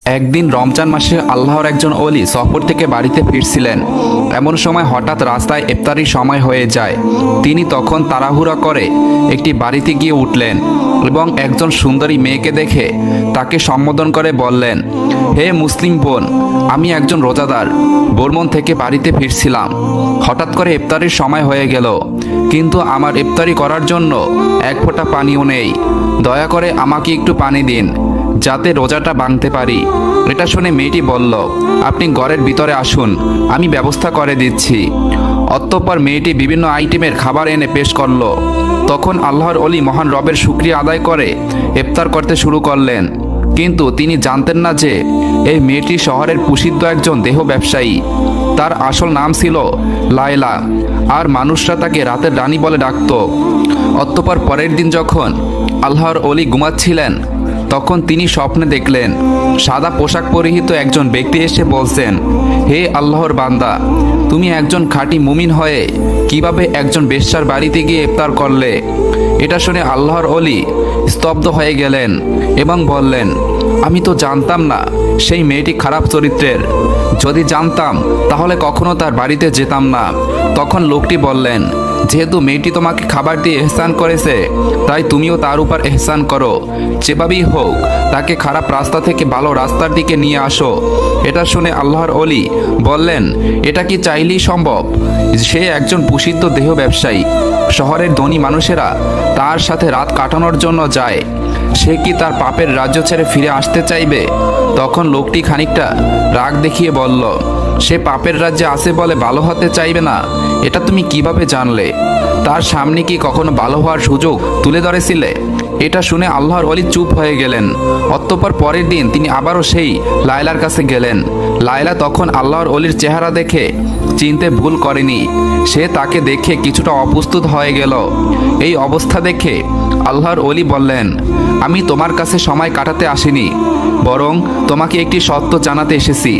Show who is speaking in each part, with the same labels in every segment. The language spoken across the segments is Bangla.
Speaker 1: একদিন রমজান মাসে আল্লাহর একজন ওলি সফর থেকে বাড়িতে ফিরছিলেন। এমন সময় হঠাৎ রাস্তায় ইফতারির সময় হয়ে যায়। তিনি তখন তাড়াহুড়া করে একটি বাড়িতে গিয়ে উঠলেন এবং একজন সুন্দরী মেয়েকে দেখে তাকে সম্বোধন করে বললেন, হে মুসলিম বোন, আমি একজন রোজাদার বর্মন থেকে বাড়িতে ফিরছিলাম। হঠাৎ করে ইফতারির সময় হয়ে গেল, কিন্তু আমার ইফতারি করার জন্য এক ফোঁটা পানিও নেই। দয়া করে আমাকে একটু পানি দিন যাতে রোজাটা ভাঙতে পারি। এটা শুনে মেয়েটি বলল, আপনি ঘরের ভিতরে আসুন, আমি ব্যবস্থা করে দিচ্ছি। অতঃপর মেয়েটি বিভিন্ন আইটেমের খাবার এনে পেশ করলো। তখন আল্লাহর ওলি মহান রবের শুকরিয়া আদায় করে ইফতার করতে শুরু করলেন। কিন্তু তিনি জানতেন না যে এই মেয়েটি শহরের প্রসিদ্ধ একজন দেহ ব্যবসায়ী। তার আসল নাম ছিল লায়লা, আর মানুষরা তাকে রাতের রানী বলে ডাকত। অতঃপর পরের দিন যখন আল্লাহর ওলি ঘুমাচ্ছিলেন, তখন তিনি স্বপ্নে দেখলেন সাদা পোশাক পরিহিত একজন ব্যক্তি এসে বলছেন, হে আল্লাহর বান্দা, তুমি একজন খাঁটি মুমিন হয়ে কিভাবে একজন বেশ্যার বাড়িতে গিয়ে ইফতার করলে? এটা শুনে আল্লাহর ওলি স্তব্ধ হয়ে গেলেন এবং বললেন, আমি তো জানতাম না সেই মেয়েটি খারাপ চরিত্রের। যদি জানতাম তাহলে কখনো তার বাড়িতে যেতাম না। তখন লোকটি বললেন, যেহেতু মেয়েটি তোমাকে খাবার দিয়ে এহসান করেছে, তাই তুমিও তার উপর এহসান করো। যেভাবেই হোক তাকে খারাপ রাস্তা থেকে ভালো রাস্তার দিকে নিয়ে আসো। এটা শুনে আল্লাহর ওলি বললেন, এটা কি চাইলেই সম্ভব? সে একজন প্রসিদ্ধ দেহ ব্যবসায়ী, শহরের ধনী মানুষেরা তার সাথে রাত কাটানোর জন্য যায়। সে কি তার পাপের রাজ্য ছেড়ে ফিরে আসতে চাইবে? তখন লোকটি খানিকটা রাগ দেখিয়ে বলল, সে পাপের রাজ্যে আছে বলে ভালো হতে চাইবে না, এটা তুমি কিভাবে জানলে? তার সামনে কি কখনো ভালো হওয়ার সুযোগ তুলে ধরেছিলে? এটা শুনে আল্লাহর ওলি চুপ হয়ে গেলেন। অতঃপর পরের দিন তিনি আবারও সেই লায়লার কাছে গেলেন। লায়লা তখন আল্লাহর ওলির চেহারা দেখে চিনতে ভুল করেনি। সে তাকে দেখে কিছুটা অপ্রস্তুত হয়ে গেল। এই অবস্থা দেখে আল্লাহর ওলি বললেন, আমি তোমার কাছে সময় কাটাতে আসিনি, বরং তোমাকে একটি সত্য জানাতে এসেছি।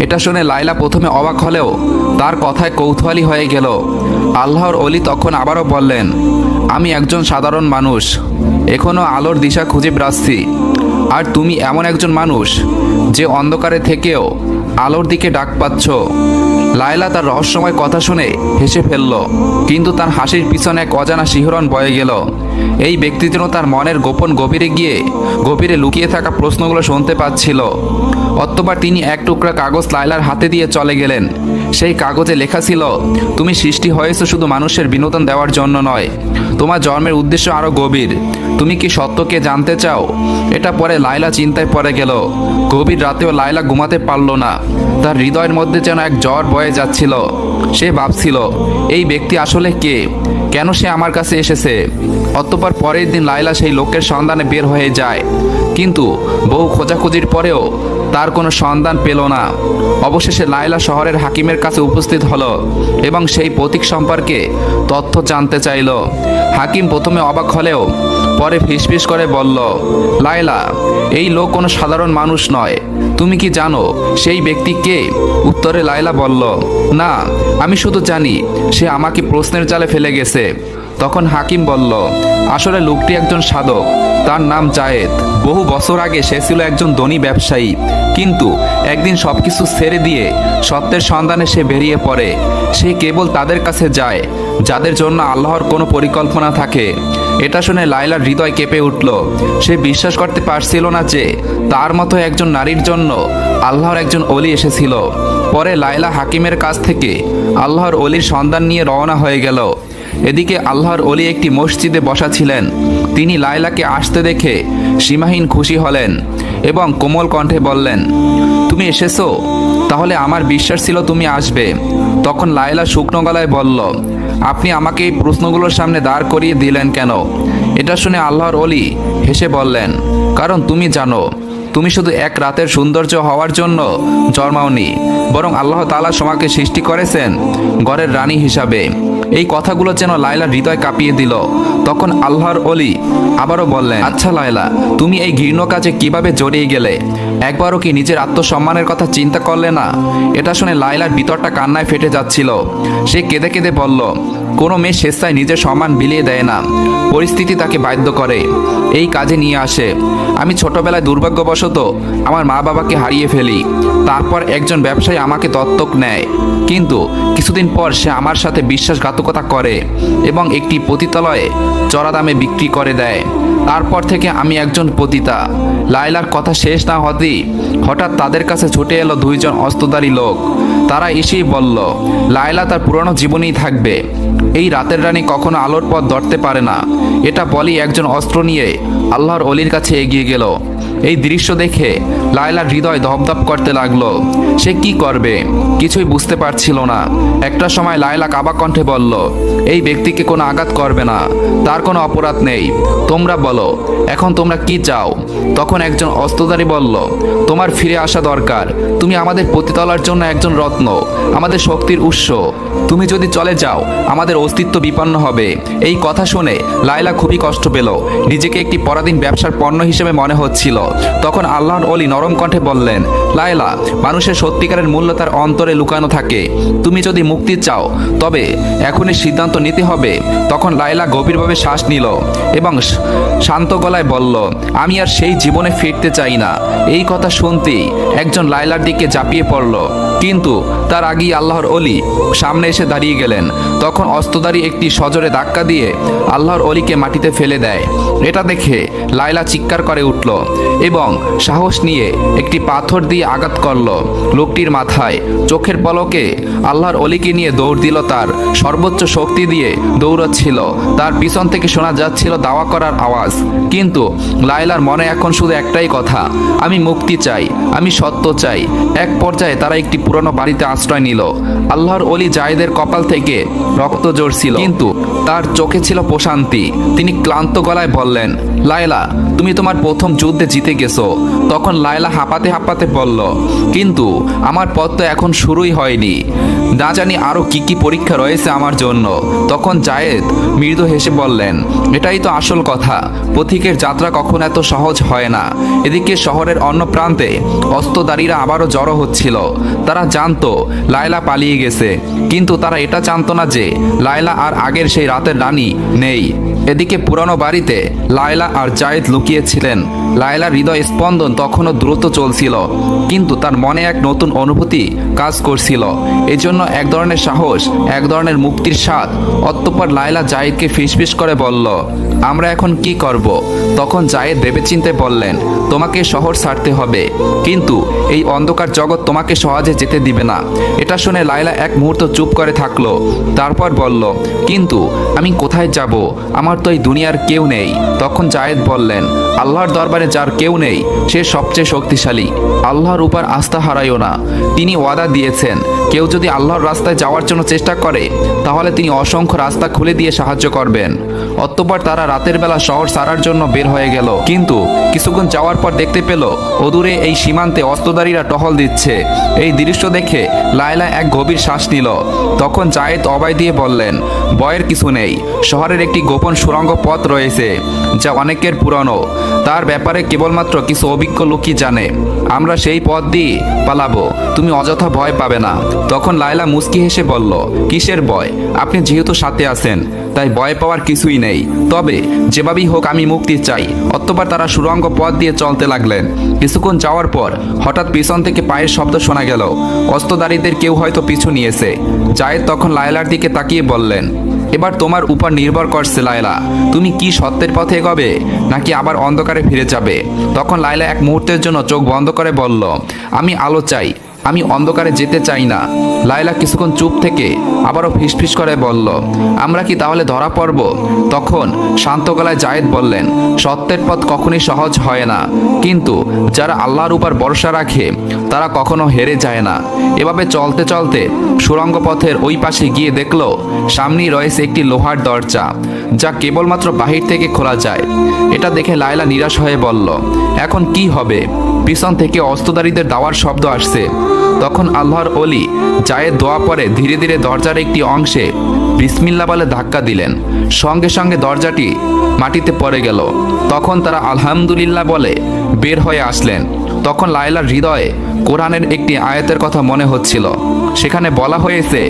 Speaker 1: এটা শুনে লায়লা প্রথমে অবাক হলেও তার কথায় কৌতূহলী হয়ে গেল। আল্লাহর ওলি তখন আবারও বললেন, আমি একজন সাধারণ মানুষ, এখনও আলোর দিশা খুঁজে বেড়াচ্ছি। আর তুমি এমন একজন মানুষ যে অন্ধকারে থেকেও আলোর দিকে ডাক পাচ্ছ। লায়লা তার রহস্যময় কথা শুনে হেসে ফেলল, কিন্তু তার হাসির পিছনে এক অজানা শিহরণ বয়ে গেল। এই ব্যক্তি যেন তার মনের গোপন গভীরে লুকিয়ে থাকা প্রশ্নগুলো শুনতে পাচ্ছিল। অতঃপর তিনি এক টুকরা কাগজ লায়লার হাতে দিয়ে চলে গেলেন। সেই কাগজে লেখা ছিল, তুমি সৃষ্টি হয়েছো শুধু মানুষের বিনোদন দেওয়ার জন্য নয়, তোমার জন্মের উদ্দেশ্য আরও গভীর। তুমি কি সত্যকে জানতে চাও? এটা পরে লায়লা চিন্তায় পড়ে গেল। গভীর রাতেও লায়লা ঘুমাতে পারল না। তার হৃদয়ের মধ্যে যেন এক জ্বর বয়ে যাচ্ছিল। সে ভাবছিল, এই ব্যক্তি আসলে কে? কেন সে আমার কাছে এসেছে? অতঃপর পরের দিন লায়লা সেই লোকের সন্ধানে বের হয়ে যায়, কিন্তু বহু খোঁজাখুঁজির পরেও তার কোনো সন্ধান পেল না। অবশেষে লায়লা শহরের হাকিমের কাছে উপস্থিত হলো এবং সেই প্রতীক সম্পর্কে তথ্য জানতে চাইল। হাকিম প্রথমে অবাক হলেও পরে ফিসফিস করে বলল, লায়লা, এই লোক কোনো সাধারণ মানুষ নয়। তুমি কি জানো সেই ব্যক্তি কে? উত্তরে লায়লা বলল, না, আমি শুধু জানি সে আমাকে প্রশ্নের জালে ফেলে গেছে। তখন হাকিম বলল, আসলে লোকটি একজন সাধক, তার নাম জায়েদ। বহু বছর আগে সে ছিল একজন ধনী ব্যবসায়ী, কিন্তু একদিন সবকিছু ছেড়ে দিয়ে সত্যের সন্ধানে সে বেরিয়ে পড়ে। সে কেবল তাদের কাছে যায় যাদের জন্য আল্লাহর কোনো পরিকল্পনা থাকে। এটা শুনে লায়লার হৃদয় কেঁপে উঠল। সে বিশ্বাস করতে পারছিল না যে তার মতো একজন নারীর জন্য আল্লাহর একজন ওলি এসেছিল। পরে লায়লা হাকিমের কাছ থেকে আল্লাহর ওলির সন্ধান নিয়ে রওনা হয়ে গেল। এদিকে আল্লাহর ওলি একটি মসজিদে বসা ছিলেন। তিনি লায়লাকে আসতে দেখে সীমাহীন খুশি হলেন এবং কোমল কণ্ঠে বললেন, তুমি এসেছো? তাহলে আমার বিশ্বাস ছিল তুমি আসবে। তখন লায়লা শুকনো গলায় বলল, আপনি আমাকে এই প্রশ্নগুলোর সামনে দাঁড় করিয়ে দিলেন কেন? এটা শুনে আল্লাহর ওলি হেসে বললেন, কারণ তুমি জানো, তুমি শুধু এক রাতের সৌন্দর্য হওয়ার জন্য জন্মাওনি, বরং আল্লাহ তাআলা তোমাকে সৃষ্টি করেছেন ঘরের রানী হিসাবে। এই কথাগুলো যেন লায়লার হৃদয় কাঁপিয়ে দিল। তখন আল্লাহর ওলি আবারও বললেন, আচ্ছা লায়লা, তুমি এই ঘৃণ্য কাজে কিভাবে জড়িয়ে গেলে? একবারও কি নিজের আত্মসম্মানের কথা চিন্তা করলে না? এটা শুনে লায়লার ভিতরটা কান্নায় ফেটে যাচ্ছিল। সে কেঁদে কেঁদে বলল, কোনো মেয়ে স্বেচ্ছায় নিজের সম্মান বিলিয়ে দেয় না, পরিস্থিতি তাকে বাধ্য করে এই কাজে নিয়ে আসে। আমি ছোটবেলায় দুর্ভাগ্যবশত আমার মা বাবাকে হারিয়ে ফেলি। তারপর একজন ব্যবসায়ী আমাকে দত্তক নেয়, কিন্তু কিছুদিন পর সে আমার সাথে বিশ্বাসঘাতকতা করে এবং একটি পতিতালয়ে চড়া দামে বিক্রি করে দেয়। তারপর থেকে আমি একজন পতিতা। লায়লার কথা শেষ না হতেই হঠাৎ তাদের কাছে ছুটে এলো দুইজন অস্ত্রধারী লোক। তারা এসেই বলল, লায়লা তার পুরনো জীবনেই থাকবে। এই রাতের রানী কখনো আলোর পথ ধরতে পারে না। এটা বলি একজন অস্ত্র নিয়ে আল্লাহর অলির কাছে এগিয়ে গেল। এই দৃশ্য দেখে লায়লার হৃদয় ধপধপ করতে লাগলো। সে কি করবে কিছুই বুঝতে পারছিল না। একটা সময় লায়লা কাবা কণ্ঠে বলল, এই ব্যক্তিকে কোনো আঘাত করবে না, তার কোনো অপরাধ নেই। তোমরা বলো, এখন তোমরা কি চাও? তখন একজন অস্ত্রধারী বলল, তোমার ফিরে আসা দরকার। তুমি আমাদের পতিতলার জন্য একজন রত্ন, আমাদের শক্তির উৎস। তুমি যদি চলে যাও আমাদের অস্তিত্ব বিপন্ন হবে। এই কথা শুনে লায়লা খুবই কষ্ট পেল। নিজেকে একটি পরাধীন ব্যবসার পণ্য হিসেবে মনে হচ্ছিল। তখন আল্লাহর ওলি নরম কণ্ঠে বললেন, লায়লা, মানুষের সত্যিকারের মূল্য তার অন্তরে লুকানো থাকে। তুমি যদি মুক্তি চাও তবে এখনই সিদ্ধান্ত নিতে হবে। তখন লায়লা গভীরভাবে শ্বাস নিল এবং শান্ত গলায় বলল, আমি আর সেই জীবনে ফিরতে চাই না। এই কথা শুনতেই একজন লায়লার দিকে ঝাঁপিয়ে পড়ল, কিন্তু তার আগেই আল্লাহর ওলি সামনে এসে দাঁড়িয়ে গেলেন। তখন অস্ত্রধারী একটি সজোরে ধাক্কা দিয়ে আল্লাহর ওলিকে মাটিতে ফেলে দেয়। এটা দেখে লায়লা চিৎকার করে উঠল এবং সাহস নিয়ে একটি পাথর দিয়ে আঘাত করল লোকটির মাথায়। চোখের পলকে আল্লাহর ওলিকে নিয়ে দৌড় দিল। তার সর্বোচ্চ শক্তি দিয়ে দৌড়াচ্ছিল। তার পিছন থেকে শোনা যাচ্ছিল দাওয়া করার আওয়াজ। কিন্তু লায়লার মনে এখন শুধু একটাই কথা, আমি মুক্তি চাই, আমি সত্য চাই। এক পর্যায়ে তারা একটি পুরনো বাড়িতে আশ্রয় নিল। আল্লাহর ওলি জায়েদের কপাল থেকে রক্ত ঝরছিল, কিন্তু তার চোখে ছিল প্রশান্তি। তিনি ক্লান্ত গলায় বললেন, লায়লা, তুমি তোমার প্রথম যুদ্ধে জিতে গেছো। তখন লায়লা হাঁপাতে হাঁপাতে বলল, কিন্তু আমার পথ তো এখন শুরুই হয়নি, না জানি আরো কি কি পরীক্ষা রয়েছে আমার জন্য। তখন জায়েদ মৃদু হেসে বললেন, এটাই তো আসল কথা, পথিকের যাত্রা কখনো এত সহজ হয় না। এদিকে শহরের অন্য প্রান্তে অস্ত্রধারীরা আবারও জড়ো হচ্ছিল। তারা জানতো লায়লা পালিয়ে গেছে, কিন্তু তারা এটা জানতো না যে লায়লা আর আগের সেই রাতের রানী নেই। এদিকে পুরানো বাড়িতে লায়লা আর জায়েদ লুকিয়েছিলেন। লায়লার হৃদয় স্পন্দন তখনও দ্রুত চলছিল, কিন্তু তার মনে এক নতুন অনুভূতি কাজ করছিল। এজন্য এক ধরনের সাহস, এক ধরনের মুক্তির স্বাদ। অতঃপর লায়লা জায়েদকে ফিসফিস করে বলল, আমরা এখন কি করব? তখন জায়েদ ভেবেচিন্তে বললেন, তোমাকে শহর ছাড়তে হবে, কিন্তু এই অন্ধকার জগৎ তোমাকে সহজে যেতে দিবে না। এটা শুনে লায়লা এক মুহূর্ত চুপ করে থাকলো। তারপর বলল, কিন্তু আমি কোথায় যাব? আমার তো এই দুনিয়ার কেউ নেই। তখন জায়েদ বললেন, আল্লাহর দরবারে যার কেউ নেই সে সবচেয়ে শক্তিশালী। আল্লাহর উপর আস্থা হারাইও না। তিনি ওয়াদা দিয়েছেন, কেউ যদি আল্লাহর রাস্তায় যাওয়ার জন্য চেষ্টা করে তাহলে তিনি অসংখ্য রাস্তা খুলে দিয়ে সাহায্য করবেন। অতঃপর তারা রাতের বেলা শহর ছাড়ার জন্য বের হয়ে গেল, কিন্তু কিছুক্ষণ যাওয়ার পর দেখতে পেল অদূরে এই সীমান্তে অস্ত্রধারীরা টহল দিচ্ছে। এই দৃশ্য দেখে লায়লা এক গভীর শ্বাস নিল। তখন জায়েদ অভয় দিয়ে বললেন, ভয়ের কিছু নেই। শহরের একটি গোপন সুড়ঙ্গ পথ রয়েছে যা অনেকের পুরনো। তার ব্যাপারে কেবলমাত্র কিছু অভিজ্ঞ লোকই জানে। আমরা সেই পথ দিয়ে পালাবো, তুমি অযথা ভয় পাবে না। তখন লায়লা মুচকি হেসে বলল, কিসের ভয়? আপনি যেহেতু সাথে আছেন তাই ভয় পাওয়ার কিছুই নেই। তবে যেভাবেই হোক আমি মুক্তি চাই। অতঃপর তারা সুড়ঙ্গ পথ দিয়ে চলতে লাগলেন। কিছুক্ষণ যাওয়ার পর হঠাৎ পিছন থেকে পায়ের শব্দ শোনা গেল। অস্ত্রধারীদের কেউ হয়তো পিছু নিয়েছে। জায়েদ তখন লায়লার দিকে তাকিয়ে বললেন, এবার তোমার উপর নির্ভর করছে লায়লা, তুমি কি সত্যের পথে এগোবে নাকি আবার অন্ধকারে ফিরে যাবে? তখন লায়লা এক মুহূর্তের জন্য চোখ বন্ধ করে বলল, আমি আলো চাই, আমি অন্ধকারে যেতে চাই না। লায়লা কিছুক্ষণ চুপ থেকে আবারও ফিসফিস করে বলল, আমরা কি তাহলে ধরা পড়ব? তখন শান্ত গলায় জায়েদ বললেন, সত্যের পথ কখনই সহজ হয় না, কিন্তু যারা আল্লাহর উপর ভরসা রাখে তারা কখনো হেরে যায় না। এভাবে চলতে চলতে সুড়ঙ্গ পথের ওই পাশে গিয়ে দেখলো সামনেই রয়েছে একটি লোহার দরজা, যা কেবলমাত্র বাহির থেকে খোলা যায়। এটা দেখে লায়লা নিরাশ হয়ে বলল, এখন কি হবে? পিছন থেকে অস্ত্রধারীদের দাওয়ার শব্দ আসছে। তখন আল্লাহর ওলি জায়েদ দোয়া পরে ধীরে ধীরে দরজার একটি অংশে বিসমিল্লাহ বলে ধাক্কা দিলেন। সঙ্গে সঙ্গে দরজাটি মাটিতে পড়ে গেল। তখন তারা আলহামদুলিল্লাহ বলে বের হয়ে আসলেন। তখন লায়লার হৃদয়ে কোরআনের একটি আয়াতের কথা মনে হচ্ছিল। সেখানে বলা হয়েছে,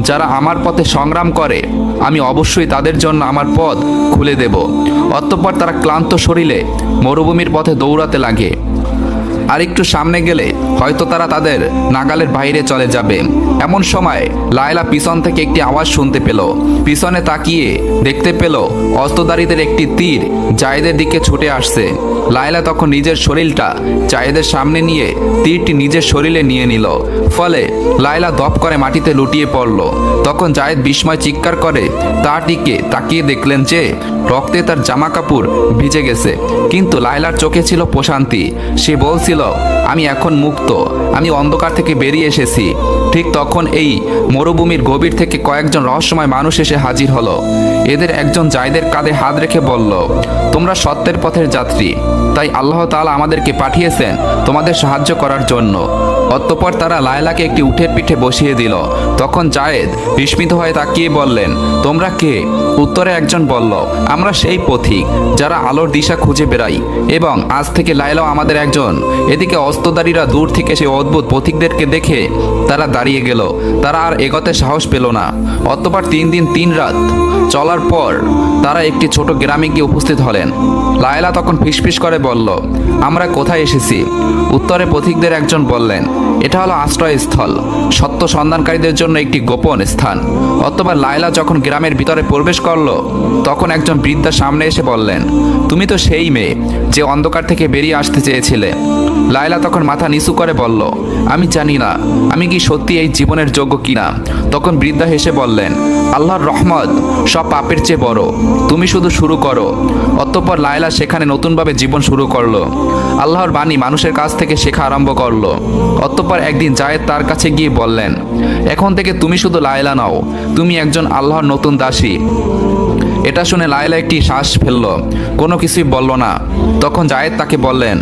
Speaker 1: যারা আমার পথে সংগ্রাম করে আমি অবশ্যই তাদের জন্য আমার পথ খুলে দেব। অতঃপর তারা ক্লান্ত শরীরে মরুভূমির পথে দৌড়াতে লাগে। আর একটু সামনে গেলে হয়তো তারা তাদের নাগালের বাইরে চলে যাবে। এমন সময় লায়লা পিছন থেকে একটি আওয়াজ শুনতে পেল। পিছনে তাকিয়ে দেখতে পেল অস্ত্রধারীদের একটি তীর জায়েদের দিকে ছুটে আসছে। লায়লা তখন নিজের শরীরটা জায়েদের সামনে নিয়ে তীরটি নিজের শরীরে নিয়ে নিল। ফলে লায়লা দপ করে মাটিতে লুটিয়ে পড়ল। তখন জায়েদ বিস্ময় চিৎকার করে তার দিকে তাকিয়ে দেখলেন যে রক্তে তার জামা কাপড় ভিজে গেছে। কিন্তু লায়লার চোখে ছিল প্রশান্তি। সে বলছিল, আমি এখন মুক্ত, আমি অন্ধকার থেকে বেরিয়ে এসেছি। ঠিক তখন এই মরুভূমির গভীর থেকে কয়েকজন রহস্যময় মানুষ এসে হাজির হলো। এদের একজন জায়েদের কাঁধে হাত রেখে বলল, তোমরা সত্যের পথের যাত্রী, তাই আল্লাহ তাআলা আমাদেরকে পাঠিয়েছেন তোমাদের সাহায্য করার জন্য। অতঃপর তারা লায়লাকে একটি উটের পিঠে বসিয়ে দিল। তখন জায়েদ বিস্মিত হয়ে তাকিয়ে বললেন, তোমরা কে? উত্তরে একজন বলল, আমরা সেই পথিক যারা আলোর দিশা খুঁজে বেড়াই, এবং আজ থেকে লায়লাও আমাদের একজন। এদিকে অস্ত্রধারীরা দূর থেকে সেই অদ্ভুত পথিকদেরকে দেখে তারা দাঁড়িয়ে গেল। তারা আর এগোতে সাহস পেল না। অতঃপর 3 দিন 3 রাত চলার পর তারা একটি ছোট গ্রামে গিয়ে উপস্থিত হলেন। লায়লা তখন ফিসফিস করে বলল, আমরা কোথায় এসেছি? উত্তরে পথিকদের একজন বললেন, এটা হলো আশ্রয়স্থল, সত্য সন্ধানকারীদের জন্য একটি গোপন স্থান। অতঃপর লায়লা যখন গ্রামের ভিতরে প্রবেশ করলো, তখন একজন বৃদ্ধা সামনে এসে বললেন, তুমি তো সেই মেয়ে যে অন্ধকার থেকে বেরিয়ে আসতে চেয়েছিলে। লায়লা তখন মাথা নিচু করে বলল, আমি জানি না আমি কি সত্যি এই জীবনের যোগ্য কিনা। তখন বৃদ্ধা হেসে বললেন, আল্লাহর রহমত সব পাপের চেয়ে বড়, তুমি শুধু শুরু করো। অতঃপর লায়লা সেখানে নতুনভাবে জীবন শুরু করলো। আল্লাহর বাণী মানুষের কাছ থেকে শেখা আরম্ভ করলো। অতঃপর একদিন জায়েদ তার কাছে গিয়ে বললেন, এখন থেকে তুমি শুধু লায়লা নও, তুমি একজন আল্লাহর নতুন দাসী। এটা শুনে লায়লা একটি শ্বাস ফেলল, কোনো কিছুই বলল না। তখন জায়েদ তাকে বললেন,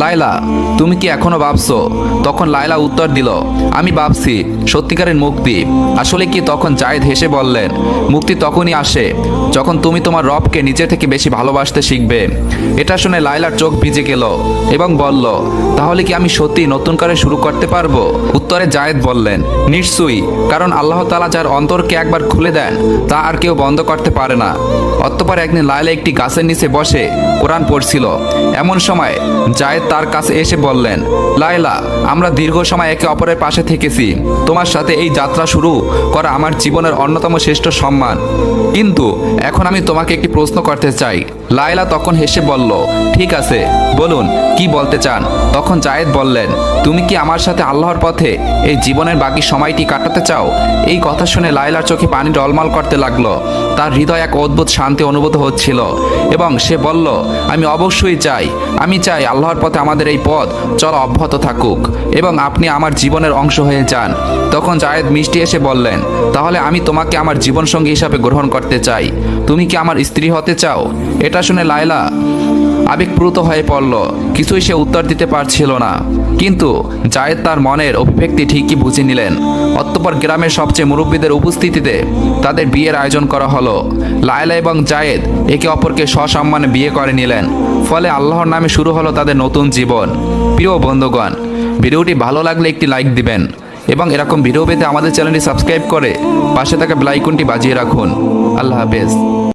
Speaker 1: লায়লা তুমি কি এখনো ভাবছো? তখন লায়লা উত্তর দিল, আমি ভাবছি সত্যিকারের মুক্তি আসলে কি। তখন জায়েদ হেসে বললেন, মুক্তি তখনই আসে যখন তুমি তোমার রবকে নিজে থেকে বেশি ভালোবাসতে শিখবে। এটা শুনে লায়লার চোখ ভিজে গেল এবং বলল, তাহলে কি আমি সত্যি নতুন করে শুরু করতে পারবো? উত্তরে জায়েদ বললেন, নিশ্চয়ই, কারণ আল্লাহ তাআলা যার অন্তরকে একবার খুলে দেন তা আর কেউ বন্ধ করতে পারে না। অতঃপর একদিন লায়লা একটি গাছের নিচে বসে কোরআন পড়ছিল। এমন সময় জায়েদ তার কাছে এসে বললেন, লায়লা আমরা দীর্ঘ সময় একে অপরের পাশে থেকেছি, তোমার সাথে এই যাত্রা শুরু করা আমার জীবনের অন্যতম শ্রেষ্ঠ সম্মান। কিন্তু এখন আমি তোমাকে একটি প্রশ্ন করতে চাই। লায়লা তখন হেসে বলল, ঠিক আছে, বলুন কি বলতে চান। তখন জায়েদ বললেন, তুমি কি আমার সাথে আল্লাহর পথে এই জীবনের বাকি সময়টি কাটাতে চাও? এই কথা শুনে লায়লার চোখে পানি টলমল করতে লাগলো। তার হৃদয় এক অদ্ভুত শান্তি অনুভূত হচ্ছিল এবং সে বলল, আমি অবশ্যই চাই, আমি চাই আল্লাহর পথে আমাদের এই পথ চলা অব্যাহত থাকুক এবং আপনি আমার জীবনের অংশ হয়ে যান। তখন জায়েদ মিষ্টি এসে বললেন, তাহলে আমি তোমাকে আমার জীবনসঙ্গী হিসাবে গ্রহণ করতে চাই। তুমি কি আমার স্ত্রী হতে চাও? এটা শুনে লায়লা আবেগপ্রুত হয়ে পড়ল। কিছুই সে উত্তর দিতে পারছিল না। কিন্তু জায়েদ তার মনের অভিব্যক্তি ঠিকই বুঝে নিলেন। অতঃপর গ্রামের সবচেয়ে মুরব্বীদের উপস্থিতিতে তাদের বিয়ের আয়োজন করা হলো। লায়লা এবং জায়েদ একে অপরকে সসম্মানে বিয়ে করে নিলেন। ফলে আল্লাহর নামে শুরু হলো তাদের নতুন জীবন। প্রিয় বন্ধুগণ, ভিডিওটি ভালো লাগলে একটি লাইক দিবেন এবং এরকম ভিডিও পেতে আমাদের চ্যানেলটি সাবস্ক্রাইব করে পাশে থাকা বেল আইকনটি বাজিয়ে রাখুন। আল্লাহ হাফেজ।